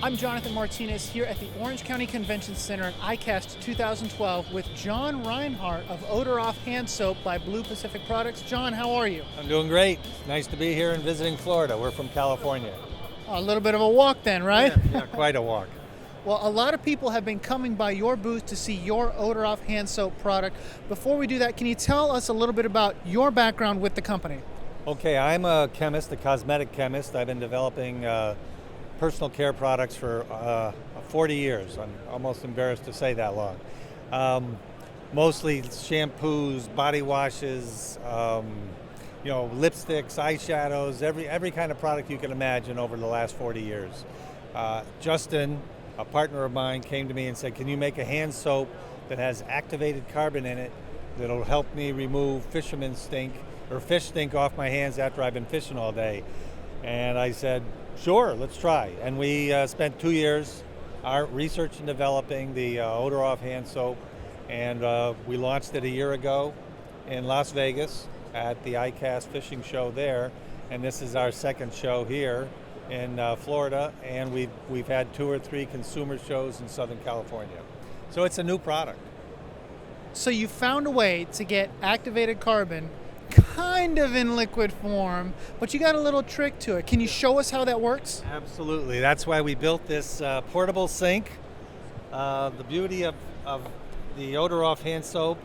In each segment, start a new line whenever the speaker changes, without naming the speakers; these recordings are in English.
I'm Jonathan Martinez here at the Orange County Convention Center at ICAST 2012 with John Reinhardt of Odor-Off Hand Soap by Blue Pacific Products. John, how are you?
I'm doing great. Nice to be here and visiting Florida. We're from California.
A little bit of a walk then, right?
Yeah, quite a walk.
Well, a lot of people have been coming by your booth to see your Odor-Off Hand Soap product. Before we do that, can you tell us a little bit about your background with the company?
Okay, I'm a chemist, a cosmetic chemist. I've been developing personal care products for 40 years. I'm almost embarrassed to say that long. Mostly shampoos, body washes, lipsticks, eyeshadows, every kind of product you can imagine over the last 40 years. Justin, a partner of mine, came to me and said, can you make a hand soap that has activated carbon in it that'll help me remove fisherman stink or fish stink off my hands after I've been fishing all day? And I said, sure, let's try. And we spent 2 years research and developing the Odor-Off hand soap, and we launched it a year ago in Las Vegas at the ICAST fishing show there, and this is our second show here in Florida, and we've had 2 or 3 consumer shows in Southern California. So it's a new product.
So you found a way to get activated carbon kind of in liquid form, but you got a little trick to it. Can you show us how that works?
Absolutely. That's why we built this portable sink. The beauty of the Odor-Off hand soap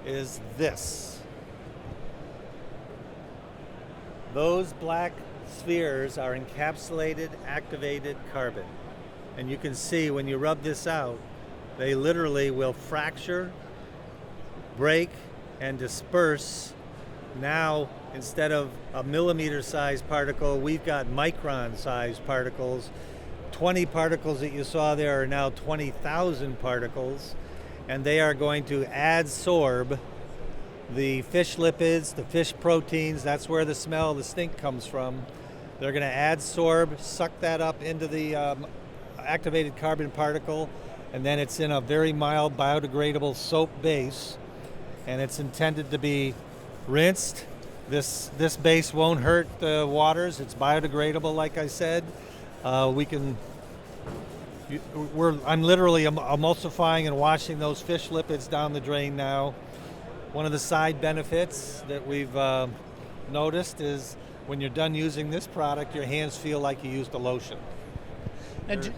is this. Those black spheres are encapsulated activated carbon. And you can see when you rub this out, they literally will fracture, break, and disperse. Now, instead of a millimeter-sized particle, we've got micron-sized particles. 20 particles that you saw there are now 20,000 particles, and they are going to adsorb the fish lipids, the fish proteins. That's where the smell, the stink comes from. They're going to adsorb, suck that up into the activated carbon particle, and then it's in a very mild biodegradable soap base, and it's intended to be rinsed. This base won't hurt the waters. It's biodegradable, like I said. I'm literally emulsifying and washing those fish lipids down the drain now. One of the side benefits that we've noticed is when you're done using this product, your hands feel like you used a lotion. There's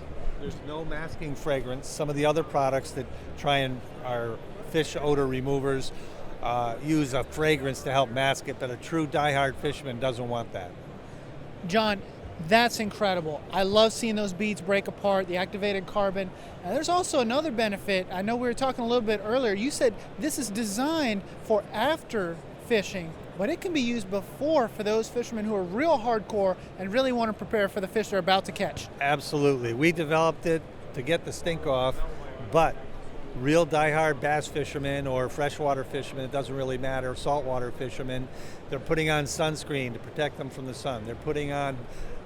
no masking fragrance. Some of the other products that are fish odor removers use a fragrance to help mask it, but a true diehard fisherman doesn't want that.
John, that's incredible. I love seeing those beads break apart, the activated carbon. And there's also another benefit. I know we were talking a little bit earlier. You said this is designed for after fishing, but it can be used before for those fishermen who are real hardcore and really want to prepare for the fish they're about to catch.
Absolutely. We developed it to get the stink off, but real diehard bass fishermen or freshwater fishermen, it doesn't really matter, saltwater fishermen, they're putting on sunscreen to protect them from the sun. They're putting on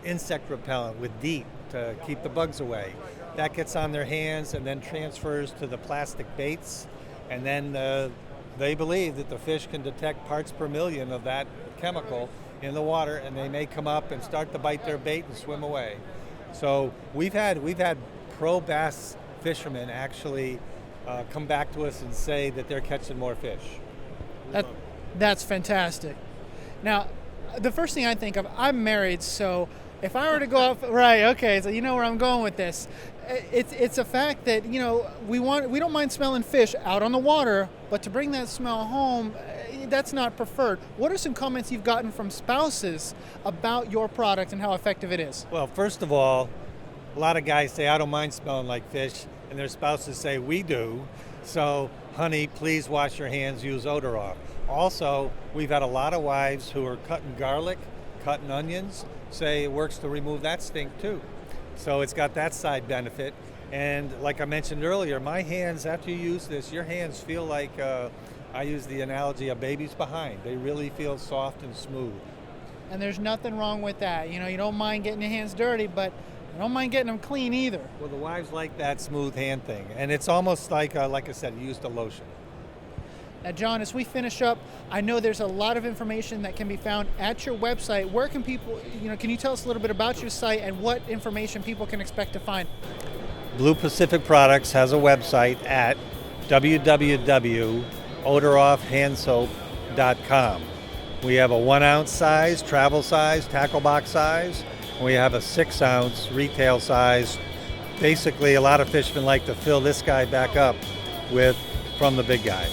insect repellent with DEET to keep the bugs away. That gets on their hands and then transfers to the plastic baits, and then they believe that the fish can detect parts per million of that chemical in the water, and they may come up and start to bite their bait and swim away. So we've had pro bass fishermen actually come back to us and say that they're catching more fish.
That's fantastic. Now, the first thing I think of, I'm married, so if I were to go off, right, okay, so you know where I'm going with this. It's a fact that, we don't mind smelling fish out on the water, but to bring that smell home, that's not preferred. What are some comments you've gotten from spouses about your product and how effective it is?
Well, first of all, a lot of guys say, I don't mind smelling like fish, and their spouses say, we do. So, honey, please wash your hands, use Odor-Off. Also, we've had a lot of wives who are cutting garlic, cutting onions, say it works to remove that stink too. So it's got that side benefit. And like I mentioned earlier, my hands, after you use this, your hands feel like, I use the analogy of baby's behind. They really feel soft and smooth.
And there's nothing wrong with that. You don't mind getting your hands dirty, but I don't mind getting them clean either.
Well, the wives like that smooth hand thing, and it's almost like I said, you used a lotion.
Now, John, as we finish up, I know there's a lot of information that can be found at your website. Where can people, can you tell us a little bit about your site and what information people can expect to find?
Blue Pacific Products has a website at www.odoroffhandsoap.com. We have a 1 ounce size, travel size, tackle box size. And we have a 6 ounce retail size. Basically, a lot of fishermen like to fill this guy back up from the big guy.